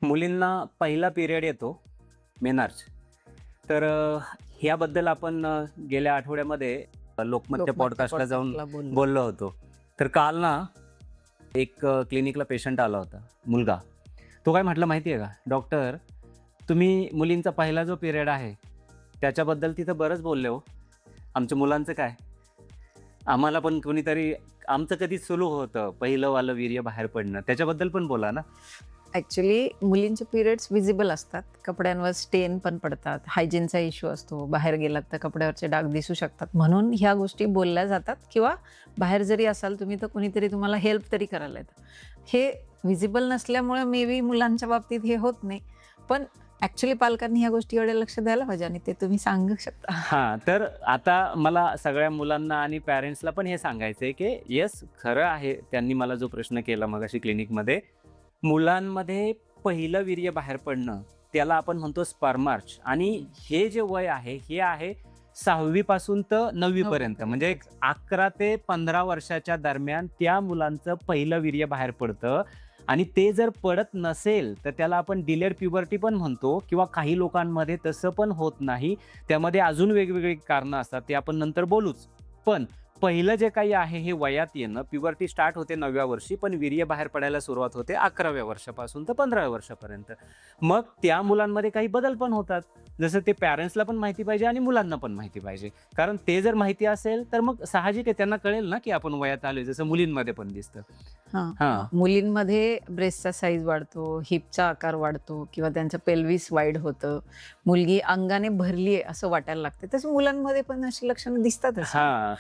मुलींना पहिला पिरियड येतो मेनार्च. तर ह्याबद्दल आपण गेल्या आठवड्यामध्ये लोकमतच्या पॉडकास्टला जाऊन बोललो होतो. तर काल ना एक क्लिनिकला पेशंट आला होता, मुलगा. तो काय म्हटलं माहिती आहे का, डॉक्टर तुम्ही मुलींचा पहिला जो पिरियड आहे त्याच्याबद्दल तिथं बरंच बोलले हो. आमच्या मुलांचं काय, आम्हाला पण कोणीतरी आमचं कधी सुरू होतं पहिलं वालं वीर्य बाहेर पडणं, त्याच्याबद्दल पण बोला ना. ॲक्च्युली मुलींचे पिरियड्स विजिबल असतात, कपड्यांवर स्टेन पण पडतात, हायजीनचा इश्यू असतो, बाहेर गेलात तर कपड्यावरचे डाग दिसू शकतात, म्हणून ह्या गोष्टी बोलल्या जातात. किंवा बाहेर जरी असाल तुम्ही तर कोणीतरी तुम्हाला हेल्प तरी करायला येतं. हे विजिबल नसल्यामुळे मे बी मुलांच्या बाबतीत हे होत नाही, पण ॲक्च्युली पालकांनी ह्या गोष्टीकडे लक्ष द्यायला पाहिजे आणि ते तुम्ही सांगू शकता. हां, तर आता मला सगळ्या मुलांना आणि पॅरेंट्सला पण हे सांगायचं आहे की येस, खरं आहे, त्यांनी मला जो प्रश्न केला मगाशी क्लिनिकमध्ये, मुलांमध्ये पहिलं वीर्य बाहेर पडणं त्याला आपण म्हणतो स्पर्मार्च. आणि हे जे वय आहे हे आहे 6वी पासून तर 9वी पर्यंत, म्हणजे 11 ते 15 वर्षाच्या दरम्यान त्या मुलांचं पहिलं वीर्य बाहेर पडतं. आणि ते जर पडत नसेल तर त्याला आपण डिलेड प्युबर्टी पण म्हणतो, किंवा काही लोकांमध्ये तसं पण होत नाही. त्यामध्ये अजून वेगवेगळी कारणं असतात, ते आपण नंतर बोलूच. पण पहिलं जे काही आहे हे वयात येणं. प्युबर्टी स्टार्ट होते 9व्या वर्षी, पण वीर्य बाहेर पडायला सुरुवात होते 11व्या वर्षापासून तर 15व्या वर्षापर्यंत. मग त्या मुलांमध्ये काही बदल पण होतात, जसं ते पॅरेंट्सला पण माहिती पाहिजे आणि मुलांना पण माहिती पाहिजे. कारण ते जर माहिती असेल तर मग साहजिक आहे त्यांना कळेल ना की आपण वयात आलोय, जसं मुलींमध्ये पण दिसतं. हां, मुलींमध्ये ब्रेस्टचा साईज वाढतो, हिपचा आकार वाढतो, किंवा त्यांचं पेल्विस वाईड होतं, मुलगी अंगाने भरली आहे असं वाटायला लागते. तसं मुलांमध्ये पण अशी लक्षणं दिसतातच. हां,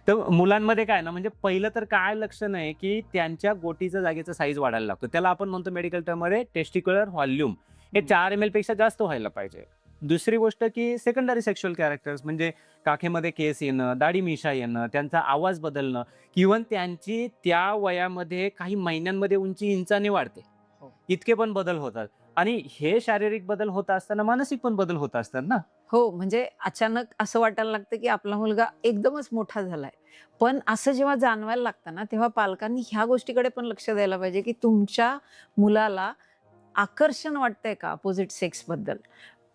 तर मुलांमध्ये काय ना, म्हणजे पहिलं तर काय लक्षण आहे की त्यांच्या गोटीचं जागेचा साईज वाढायला लागतो. त्याला आपण म्हणतो मेडिकल टर्ममध्ये टेस्टिक्युलर व्हॉल्यूम. हे 4 ml पेक्षा जास्त व्हायला पाहिजे. दुसरी गोष्ट की सेकंडरी सेक्शुअल कॅरेक्टर्स, म्हणजे काखेमध्ये केस येणं, दाढी मिशा येणं, त्यांचा आवाज बदलणं, इव्हन त्यांची त्या वयामध्ये काही महिन्यांमध्ये उंची इंचाने वाढते. इतके पण बदल होतात. आणि हे शारीरिक बदल होत असताना मानसिक पण बदल होत असतात ना. हो, म्हणजे अचानक असं वाटायला लागतं की आपला मुलगा एकदमच मोठा झालाय. पण असं जेव्हा जाणवायला लागतं ना, तेव्हा पालकांनी ह्या गोष्टीकडे पण लक्ष द्यायला पाहिजे की तुमच्या मुलाला आकर्षण वाटतंय का अपोजिट सेक्सबद्दल?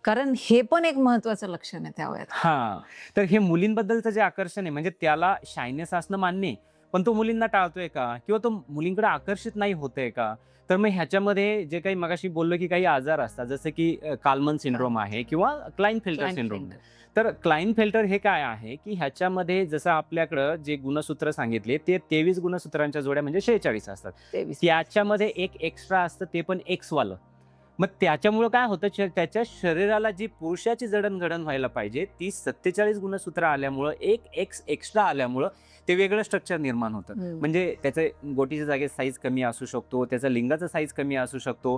कारण हे पण एक महत्वाचं लक्षण आहे त्या वयात. हां, तर हे मुलींबद्दलचं जे आकर्षण आहे, म्हणजे त्याला शायनेस असणं मान्य आहे, पण तो मुलींना टाळतोय का? किंवा तो मुलींकडे आकर्षित नाही होतंय का? तर मग ह्याच्यामध्ये जे काही मगाशी बोललो की काही आजार असतात, जसं की काल्मन सिंड्रोम आहे किंवा क्लाइनफेल्टर सिंड्रोम. तर क्लाइनफेल्टर हे काय आहे की ह्याच्यामध्ये जसं आपल्याकडं जे गुणसूत्र सांगितले ते 23 गुणसूत्रांच्या जोड्या म्हणजे 46 असतात. 23. त्याच्यामध्ये एक एक्स्ट्रा असतं, ते पण एक्स वालं. मग त्याच्यामुळं काय होतं, त्याच्या शरीराला जी पुरुषाची जडणघडण व्हायला पाहिजे ती 47 गुणसूत्र आल्यामुळं, एक एक्स एक्स्ट्रा आल्यामुळं ते वेगळं स्ट्रक्चर निर्माण होतं. म्हणजे त्याचं गोटीच्या जागेत साईज कमी असू शकतो, त्याचा लिंगाचा साईज कमी असू शकतो,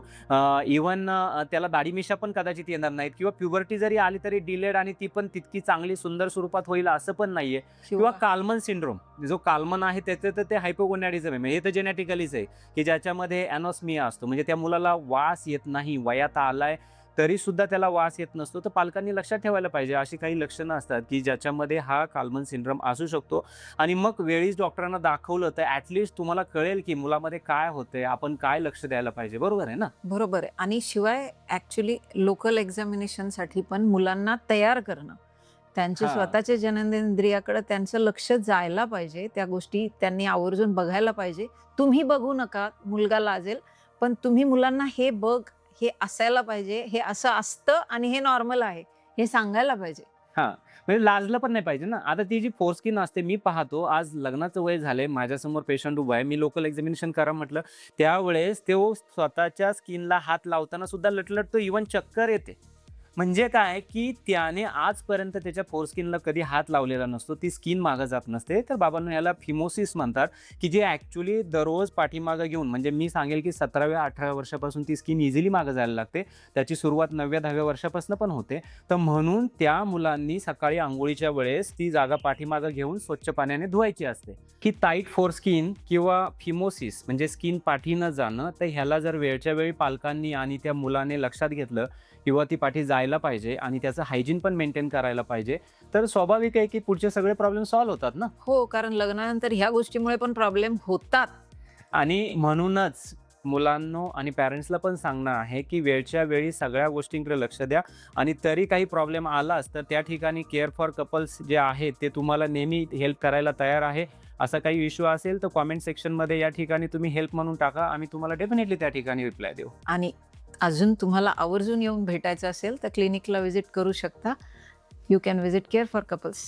इव्हन त्याला दाढी मिशा पण कदाचित येणार नाहीत, किंवा प्युबर्टी जरी आली तरी डिलेड आणि ती पण तितकी चांगली सुंदर स्वरूपात होईल असं पण नाहीये. किंवा काल्मन सिंड्रोम, जो काल्मन आहे त्याचं तर ते हायपोगोनॅडिझम आहे, म्हणजे हे तर जेनेटिकलीच आहे की ज्याच्यामध्ये ॲनॉस्मिया असतो, म्हणजे त्या मुलाला वास येत नाही, वयात आलाय तरी सुद्धा त्याला वास येत नसतो. तर पालकांनी लक्षात ठेवायला पाहिजे, अशी काही लक्षणं असतात की ज्याच्यामध्ये हा काल्मन सिंड्रोम असू शकतो. आणि मग वेळीच डॉक्टरांना दाखवलं तर ॲटलिस्ट तुम्हाला कळेल की मुलामध्ये काय होतंय, आपण काय लक्ष द्यायला पाहिजे. बरोबर आहे ना? बरोबर आहे. आणि शिवाय ॲक्च्युली लोकल एक्झामिनेशनसाठी पण मुलांना तयार करणं, त्यांचे स्वतःचे जननेंद्रियाकडे त्यांचं लक्ष जायला पाहिजे. त्या गोष्टी त्यांनी आवर्जून बघायला पाहिजे. तुम्ही बघू नका, मुलगा लाजेल, पण तुम्ही मुलांना हे बघ, हे असायला पाहिजे, हे असं असतं आणि हे नॉर्मल आहे, हे सांगायला पाहिजे. हां, म्हणजे लाजलं पण नाही पाहिजे ना. आता ती जी फोरस्किन असते, मी पाहतो आज लग्नाचं वय झालंय, माझ्यासमोर पेशंट उभा आहे, मी लोकल एक्झामिनेशन करा म्हटलं, त्यावेळेस तो स्वतःच्या स्किनला हात लावताना सुद्धा लटलटतो, इव्हन चक्कर येते. म्हणजे काय की त्याने आजपर्यंत त्याच्या फोरस्किनला कधी हात लावलेला नसतो, ती स्किन मागं जात नसते. तर बाबांनो याला फिमोसिस म्हणतात, की जे ॲक्च्युली दररोज पाठीमागं घेऊन, म्हणजे मी सांगेल की 17व्या-18व्या वर्षापासून ती स्किन इझिली मागं जायला लागते. त्याची सुरुवात 9व्या-10व्या वर्षापासून पण होते. तर म्हणून त्या मुलांनी सकाळी अंघोळीच्या वेळेस ती जागा पाठीमागं घेऊन स्वच्छ पाण्याने धुवायची असते. की टाईट फोरस्किन किंवा फिमोसिस म्हणजे स्किन पाठी न जाणं, तर ह्याला जर वेळच्या वेळी पालकांनी आणि त्या मुलाने लक्षात घेतलं किंवा ती पाठी जायला पाहिजे आणि त्याचं हायजीन पण मेंटेन करायला पाहिजे, तर स्वाभाविक आहे की पुढचे सगळे प्रॉब्लेम सॉल्व्ह होतात ना. हो, कारण लग्नानंतर ह्या गोष्टीमुळे पण प्रॉब्लेम होतात. आणि म्हणूनच मुलांनो आणि पॅरेंट्सला पण सांगणं आहे की वेळच्या वेळी सगळ्या गोष्टींकडे लक्ष द्या आणि तरी काही प्रॉब्लेम आलाच तर त्या ठिकाणी केअर फॉर कपल्स जे आहेत ते तुम्हाला नेहमी हेल्प करायला तयार आहे. असा काही इश्यू असेल तर कॉमेंट सेक्शनमध्ये या ठिकाणी तुम्ही हेल्प म्हणून टाका. आम्ही तुम्हाला डेफिनेटली त्या ठिकाणी रिप्लाय देऊ. आणि अजून तुम्हाला आवर्जून येऊन भेटायचं असेल तर क्लिनिकला व्हिजिट करू शकता. You can visit care for couples.